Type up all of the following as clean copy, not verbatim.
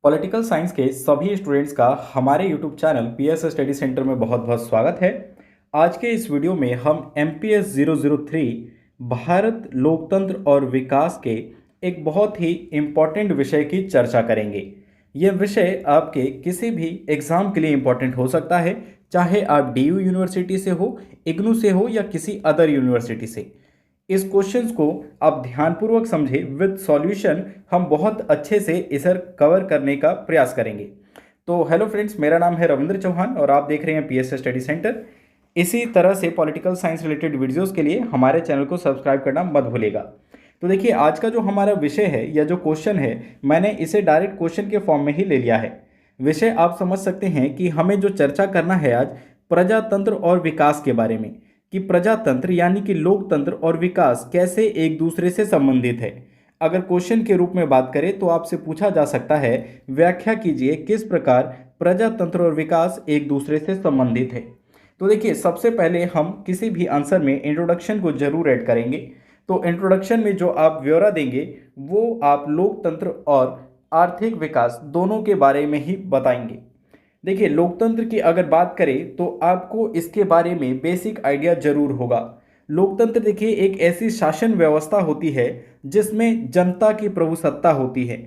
Political science के सभी students का हमारे YouTube channel PS study centre में बहुत बहुत स्वागत है। आज के इस वीडियो में हम एमपीएस 003 भारत लोकतंत्र और विकास के एक बहुत ही इम्पॉर्टेंट विषय की चर्चा करेंगे। यह विषय आपके किसी भी एग्ज़ाम के लिए इम्पॉर्टेंट हो सकता है, चाहे आप डीयू यूनिवर्सिटी से हो, इग्नू से हो या किसी अदर यूनिवर्सिटी से। इस क्वेश्चंस को आप ध्यानपूर्वक समझे विद सॉल्यूशन हम बहुत अच्छे से इसे कवर करने का प्रयास करेंगे। तो हेलो फ्रेंड्स, मेरा नाम है रविंद्र चौहान और आप देख रहे हैं पीएस स्टडी सेंटर। इसी तरह से पॉलिटिकल साइंस रिलेटेड वीडियोस के लिए हमारे चैनल को सब्सक्राइब करना मत भूलिएगा। तो देखिए, आज का जो हमारा विषय है या जो क्वेश्चन है, मैंने इसे डायरेक्ट क्वेश्चन के फॉर्म में ही ले लिया है। विषय आप समझ सकते हैं कि हमें जो चर्चा करना है आज प्रजातंत्र और विकास के बारे में, कि प्रजातंत्र यानी कि लोकतंत्र और विकास कैसे एक दूसरे से संबंधित है। अगर क्वेश्चन के रूप में बात करें तो आपसे पूछा जा सकता है, व्याख्या कीजिए किस प्रकार प्रजातंत्र और विकास एक दूसरे से संबंधित है। तो देखिए, सबसे पहले हम किसी भी आंसर में इंट्रोडक्शन को जरूर ऐड करेंगे। तो इंट्रोडक्शन में जो आप ब्यौरा देंगे वो आप लोकतंत्र और आर्थिक विकास दोनों के बारे में ही बताएंगे। देखिए, लोकतंत्र की अगर बात करें तो आपको इसके बारे में बेसिक आइडिया जरूर होगा। लोकतंत्र देखिए एक ऐसी शासन व्यवस्था होती है जिसमें जनता की प्रभुसत्ता होती है।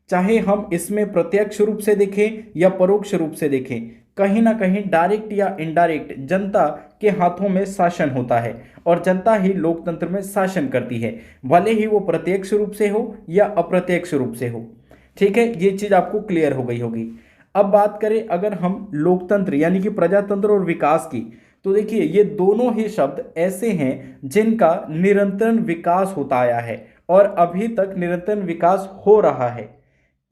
चाहे हम इसमें प्रत्यक्ष रूप से देखें या परोक्ष रूप से देखें, कहीं ना कहीं डायरेक्ट या इनडायरेक्ट जनता के हाथों में शासन होता है और जनता ही लोकतंत्र में शासन करती है, भले ही वो प्रत्यक्ष रूप से हो या अप्रत्यक्ष रूप से हो। ठीक है, ये चीज़ आपको क्लियर हो गई होगी। अब बात करें अगर हम लोकतंत्र यानी कि प्रजातंत्र और विकास की, तो देखिए ये दोनों ही शब्द ऐसे हैं जिनका निरंतर विकास होता आया है और अभी तक निरंतर विकास हो रहा है।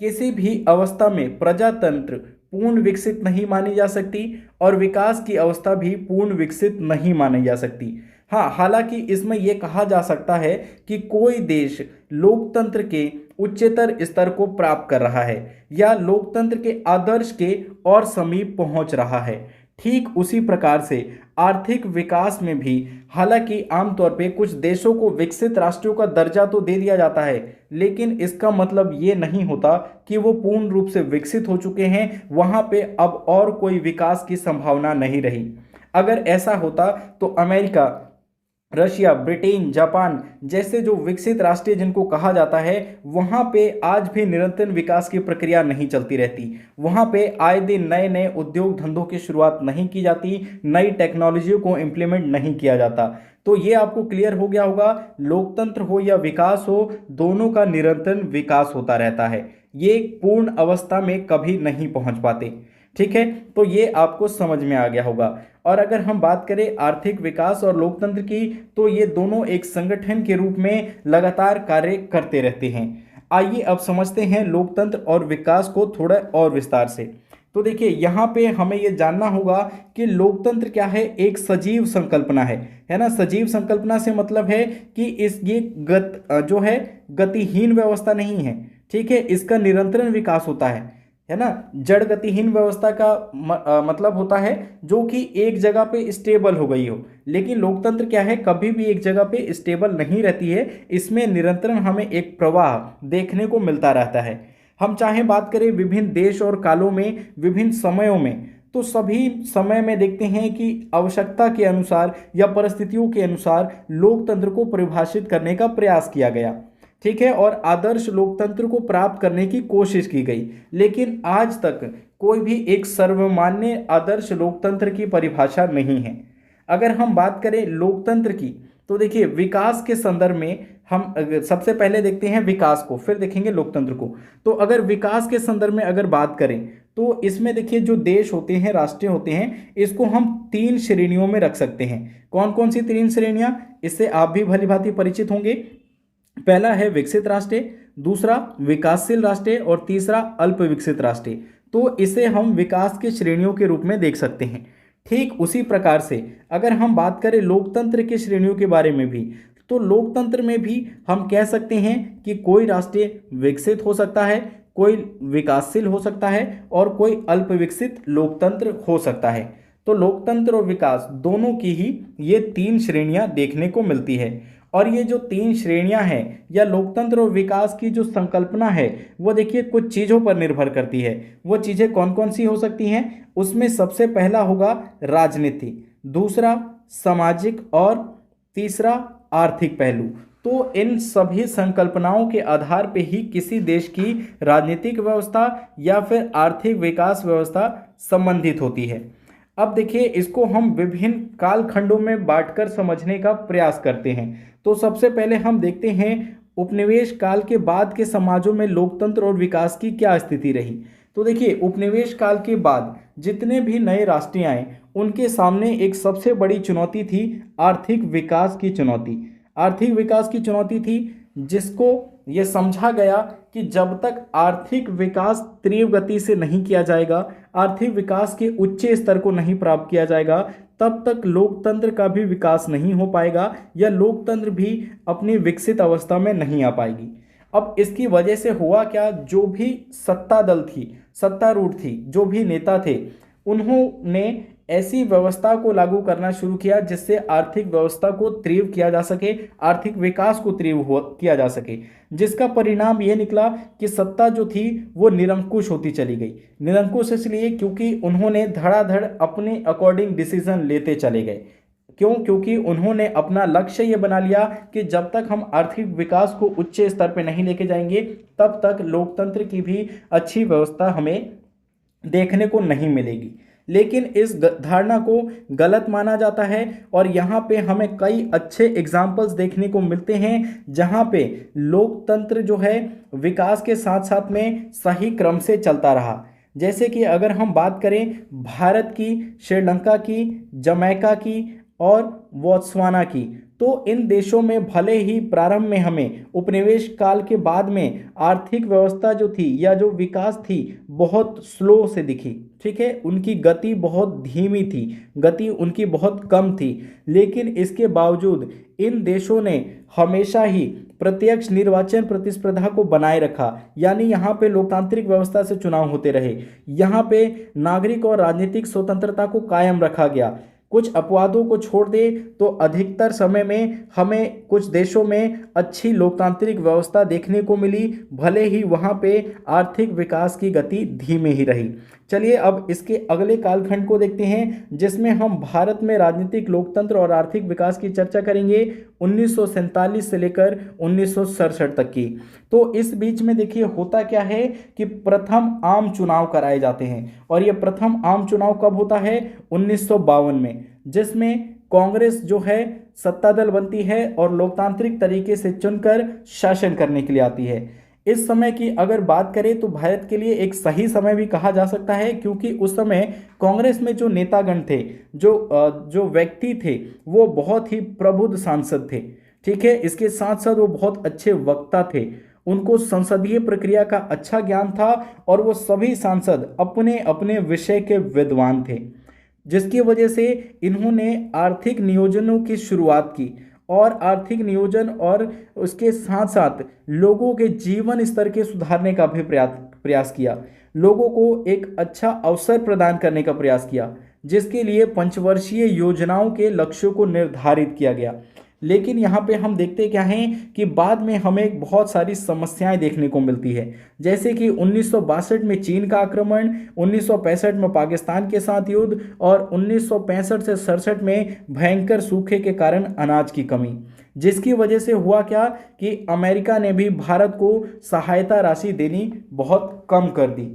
किसी भी अवस्था में प्रजातंत्र पूर्ण विकसित नहीं मानी जा सकती और विकास की अवस्था भी पूर्ण विकसित नहीं मानी जा सकती। हाँ, हालांकि इसमें यह कहा जा सकता है कि कोई देश लोकतंत्र के उच्चतर स्तर को प्राप्त कर रहा है या लोकतंत्र के आदर्श के और समीप पहुंच रहा है। ठीक उसी प्रकार से आर्थिक विकास में भी, हालांकि आमतौर पे कुछ देशों को विकसित राष्ट्रों का दर्जा तो दे दिया जाता है, लेकिन इसका मतलब ये नहीं होता कि वो पूर्ण रूप से विकसित हो चुके हैं, वहां पे अब और कोई विकास की संभावना नहीं रही। अगर ऐसा होता तो अमेरिका, रशिया, ब्रिटेन, जापान जैसे जो विकसित राष्ट्र जिनको कहा जाता है, वहाँ पे आज भी निरंतर विकास की प्रक्रिया नहीं चलती रहती। वहाँ पे आए दिन नए नए उद्योग धंधों की शुरुआत नहीं की जाती, नई टेक्नोलॉजियों को इम्प्लीमेंट नहीं किया जाता। तो ये आपको क्लियर हो गया होगा, लोकतंत्र हो या विकास हो, दोनों का निरंतर विकास होता रहता है। ये पूर्ण अवस्था में कभी नहीं पहुंच पाते। ठीक है, तो ये आपको समझ में आ गया होगा। और अगर हम बात करें आर्थिक विकास और लोकतंत्र की, तो ये दोनों एक संगठन के रूप में लगातार कार्य करते रहते हैं। आइए अब समझते हैं लोकतंत्र और विकास को थोड़ा और विस्तार से। तो देखिए, यहाँ पे हमें ये जानना होगा कि लोकतंत्र क्या है। एक सजीव संकल्पना है ना। सजीव संकल्पना से मतलब है कि ये जो है गतिहीन व्यवस्था नहीं है। ठीक है, इसका निरंतर विकास होता है ना। जड़ गतिहीन व्यवस्था का मतलब होता है जो कि एक जगह पे स्टेबल हो गई हो, लेकिन लोकतंत्र क्या है, कभी भी एक जगह पे स्टेबल नहीं रहती है। इसमें निरंतर हमें एक प्रवाह देखने को मिलता रहता है। हम चाहे बात करें विभिन्न देश और कालों में, विभिन्न समयों में, तो सभी समय में देखते हैं कि आवश्यकता के अनुसार या परिस्थितियों के अनुसार लोकतंत्र को परिभाषित करने का प्रयास किया गया। ठीक है, और आदर्श लोकतंत्र को प्राप्त करने की कोशिश की गई, लेकिन आज तक कोई भी एक सर्वमान्य आदर्श लोकतंत्र की परिभाषा नहीं है। अगर हम बात करें लोकतंत्र की, तो देखिए विकास के संदर्भ में हम सबसे पहले देखते हैं विकास को, फिर देखेंगे लोकतंत्र को। तो अगर विकास के संदर्भ में अगर बात करें तो इसमें देखिए जो देश होते हैं, राष्ट्र होते हैं, इसको हम 3 श्रेणियों में रख सकते हैं। कौन कौन सी 3 श्रेणियां, इससे आप भी भली भांति परिचित होंगे। पहला है विकसित राष्ट्र, दूसरा विकासशील राष्ट्र और तीसरा अल्प विकसित राष्ट्र। तो इसे हम विकास की श्रेणियों के रूप में देख सकते हैं। ठीक उसी प्रकार से अगर हम बात करें लोकतंत्र की श्रेणियों के बारे में भी, तो लोकतंत्र में भी हम कह सकते हैं कि कोई राष्ट्र विकसित हो सकता है, कोई विकासशील हो सकता है और कोई अल्प विकसित लोकतंत्र हो सकता है। तो लोकतंत्र और विकास दोनों की ही ये 3 श्रेणियां देखने को मिलती है। और ये जो तीन श्रेणियां हैं या लोकतंत्र और विकास की जो संकल्पना है वो देखिए कुछ चीज़ों पर निर्भर करती है। वो चीज़ें कौन कौन सी हो सकती हैं? उसमें सबसे पहला होगा राजनीति, दूसरा सामाजिक और तीसरा आर्थिक पहलू। तो इन सभी संकल्पनाओं के आधार पे ही किसी देश की राजनीतिक व्यवस्था या फिर आर्थिक विकास व्यवस्था संबंधित होती है। अब देखिए इसको हम विभिन्न कालखंडों में बांटकर समझने का प्रयास करते हैं। तो सबसे पहले हम देखते हैं उपनिवेश काल के बाद के समाजों में लोकतंत्र और विकास की क्या स्थिति रही। तो देखिए उपनिवेश काल के बाद जितने भी नए राष्ट्र आए उनके सामने एक सबसे बड़ी चुनौती थी आर्थिक विकास की चुनौती। आर्थिक विकास की चुनौती थी जिसको ये समझा गया कि जब तक आर्थिक विकास तीव्र गति से नहीं किया जाएगा, आर्थिक विकास के उच्च स्तर को नहीं प्राप्त किया जाएगा, तब तक लोकतंत्र का भी विकास नहीं हो पाएगा या लोकतंत्र भी अपनी विकसित अवस्था में नहीं आ पाएगी। अब इसकी वजह से हुआ क्या, जो भी सत्ता दल थी, सत्तारूढ़ थी, जो भी नेता थे, उन्होंने ऐसी व्यवस्था को लागू करना शुरू किया जिससे आर्थिक व्यवस्था को तीव्र किया जा सके, आर्थिक विकास को तीव्र किया जा सके, जिसका परिणाम ये निकला कि सत्ता जो थी वो निरंकुश होती चली गई। निरंकुश इसलिए क्योंकि उन्होंने धड़ाधड़ अपने अकॉर्डिंग डिसीजन लेते चले गए। क्यों? क्योंकि उन्होंने अपना लक्ष्य ये बना लिया कि जब तक हम आर्थिक विकास को उच्च स्तर पर नहीं लेके जाएंगे तब तक लोकतंत्र की भी अच्छी व्यवस्था हमें देखने को नहीं मिलेगी। लेकिन इस धारणा को गलत माना जाता है और यहाँ पे हमें कई अच्छे एग्जाम्पल्स देखने को मिलते हैं जहाँ पे लोकतंत्र जो है विकास के साथ साथ में सही क्रम से चलता रहा। जैसे कि अगर हम बात करें भारत की, श्रीलंका की, जमैका की और बोत्सवाना की, तो इन देशों में भले ही प्रारंभ में हमें उपनिवेश काल के बाद में आर्थिक व्यवस्था जो थी या जो विकास थी बहुत स्लो से दिखी, ठीक है, उनकी गति बहुत धीमी थी, गति उनकी बहुत कम थी, लेकिन इसके बावजूद इन देशों ने हमेशा ही प्रत्यक्ष निर्वाचन प्रतिस्पर्धा को बनाए रखा। यानी यहाँ पे लोकतांत्रिक व्यवस्था से चुनाव होते रहे, यहाँ पे नागरिक और राजनीतिक स्वतंत्रता को कायम रखा गया। कुछ अपवादों को छोड़ दे तो अधिकतर समय में हमें कुछ देशों में अच्छी लोकतांत्रिक व्यवस्था देखने को मिली, भले ही वहाँ पे आर्थिक विकास की गति धीमी ही रही। चलिए अब इसके अगले कालखंड को देखते हैं जिसमें हम भारत में राजनीतिक लोकतंत्र और आर्थिक विकास की चर्चा करेंगे 1947 से लेकर 1967 तक की। तो इस बीच में देखिए होता क्या है कि प्रथम आम चुनाव कराए जाते हैं और ये प्रथम आम चुनाव कब होता है? 1952 में, जिसमें कांग्रेस जो है सत्ता दल बनती है और लोकतांत्रिक तरीके से चुनकर शासन करने के लिए आती है। इस समय की अगर बात करें तो भारत के लिए एक सही समय भी कहा जा सकता है, क्योंकि उस समय कांग्रेस में जो नेतागण थे, जो व्यक्ति थे, वो बहुत ही प्रबुद्ध सांसद थे, ठीक है। इसके साथ साथ वो बहुत अच्छे वक्ता थे, उनको संसदीय प्रक्रिया का अच्छा ज्ञान था और वो सभी सांसद अपने अपने विषय के विद्वान थे, जिसकी वजह से इन्होंने आर्थिक नियोजनों की शुरुआत की और आर्थिक नियोजन और उसके साथ साथ लोगों के जीवन स्तर के सुधारने का भी प्रयास किया, लोगों को एक अच्छा अवसर प्रदान करने का प्रयास किया, जिसके लिए पंचवर्षीय योजनाओं के लक्ष्यों को निर्धारित किया गया। लेकिन यहाँ पे हम देखते क्या हैं कि बाद में हमें बहुत सारी समस्याएं देखने को मिलती है, जैसे कि 1962 में चीन का आक्रमण, 1965 में पाकिस्तान के साथ युद्ध और 1965 से 67 में भयंकर सूखे के कारण अनाज की कमी, जिसकी वजह से हुआ क्या कि अमेरिका ने भी भारत को सहायता राशि देनी बहुत कम कर दी।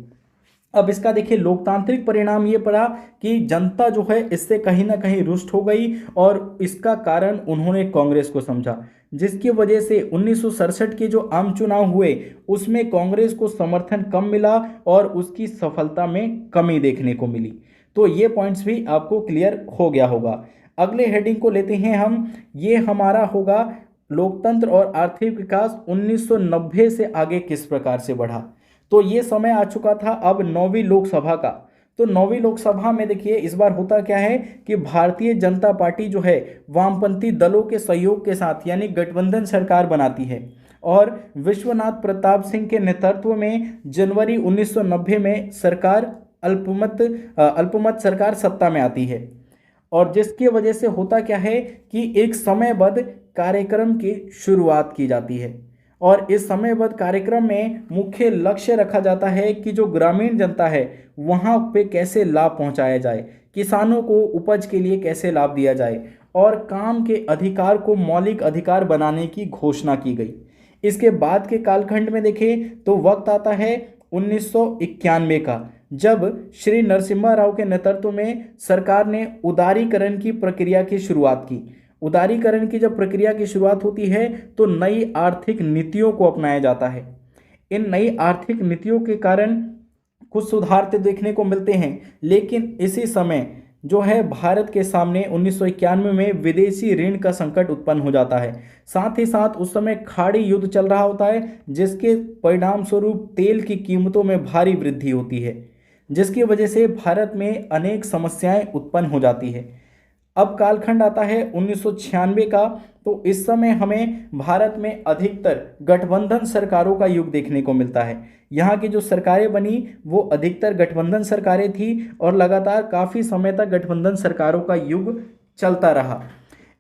अब इसका देखिए लोकतांत्रिक परिणाम ये पड़ा कि जनता जो है इससे कहीं ना कहीं रुष्ट हो गई और इसका कारण उन्होंने कांग्रेस को समझा, जिसकी वजह से 1967 के जो आम चुनाव हुए उसमें कांग्रेस को समर्थन कम मिला और उसकी सफलता में कमी देखने को मिली। तो ये पॉइंट्स भी आपको क्लियर हो गया होगा। अगले हेडिंग को लेते हैं हम, ये हमारा होगा लोकतंत्र और आर्थिक विकास 1990 से आगे किस प्रकार से बढ़ा। तो ये समय आ चुका था अब 9वीं लोकसभा का। तो 9वीं लोकसभा में देखिए इस बार होता क्या है कि भारतीय जनता पार्टी जो है वामपंथी दलों के सहयोग के साथ यानी गठबंधन सरकार बनाती है और विश्वनाथ प्रताप सिंह के नेतृत्व में जनवरी 1990 में सरकार अल्पमत सरकार सत्ता में आती है। और जिसकी वजह से होता क्या है कि एक समयबद्ध कार्यक्रम की शुरुआत की जाती है और इस समयबद्ध कार्यक्रम में मुख्य लक्ष्य रखा जाता है कि जो ग्रामीण जनता है वहाँ पे कैसे लाभ पहुँचाया जाए, किसानों को उपज के लिए कैसे लाभ दिया जाए और काम के अधिकार को मौलिक अधिकार बनाने की घोषणा की गई। इसके बाद के कालखंड में देखें तो वक्त आता है 1991 का, जब श्री नरसिम्हा राव के नेतृत्व में सरकार ने उदारीकरण की प्रक्रिया की शुरुआत की। उदारीकरण की जब प्रक्रिया की शुरुआत होती है तो नई आर्थिक नीतियों को अपनाया जाता है। इन नई आर्थिक नीतियों के कारण कुछ सुधार तो देखने को मिलते हैं, लेकिन इसी समय जो है भारत के सामने 1991 में विदेशी ऋण का संकट उत्पन्न हो जाता है। साथ ही साथ उस समय खाड़ी युद्ध चल रहा होता है, जिसके परिणाम स्वरूप तेल की कीमतों में भारी वृद्धि होती है, जिसकी वजह से भारत में अनेक समस्याएं उत्पन्न हो जाती है। अब कालखंड आता है 1996 का, तो इस समय हमें भारत में अधिकतर गठबंधन सरकारों का युग देखने को मिलता है। यहाँ की जो सरकारें बनी वो अधिकतर गठबंधन सरकारें थी और लगातार काफ़ी समय तक गठबंधन सरकारों का युग चलता रहा।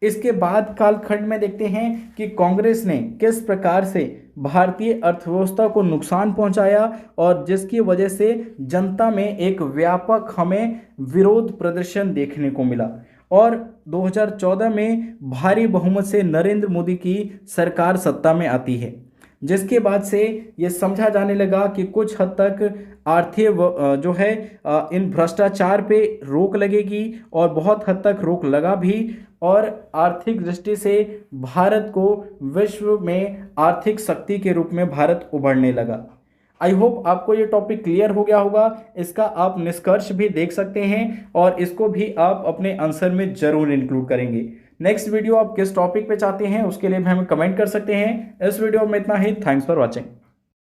इसके बाद कालखंड में देखते हैं कि कांग्रेस ने किस प्रकार से भारतीय अर्थव्यवस्था को नुकसान पहुंचाया और जिसकी वजह से जनता में एक व्यापक हमें विरोध प्रदर्शन देखने को मिला और 2014 में भारी बहुमत से नरेंद्र मोदी की सरकार सत्ता में आती है, जिसके बाद से ये समझा जाने लगा कि कुछ हद तक आर्थिक जो है इन भ्रष्टाचार पे रोक लगेगी और बहुत हद तक रोक लगा भी और आर्थिक दृष्टि से भारत को विश्व में आर्थिक शक्ति के रूप में भारत उभरने लगा। आई होप आपको ये टॉपिक क्लियर हो गया होगा। इसका आप निष्कर्ष भी देख सकते हैं और इसको भी आप अपने आंसर में जरूर इंक्लूड करेंगे। नेक्स्ट वीडियो आप किस टॉपिक पे चाहते हैं उसके लिए भी हमें कमेंट कर सकते हैं। इस वीडियो में इतना ही। Thanks for watching.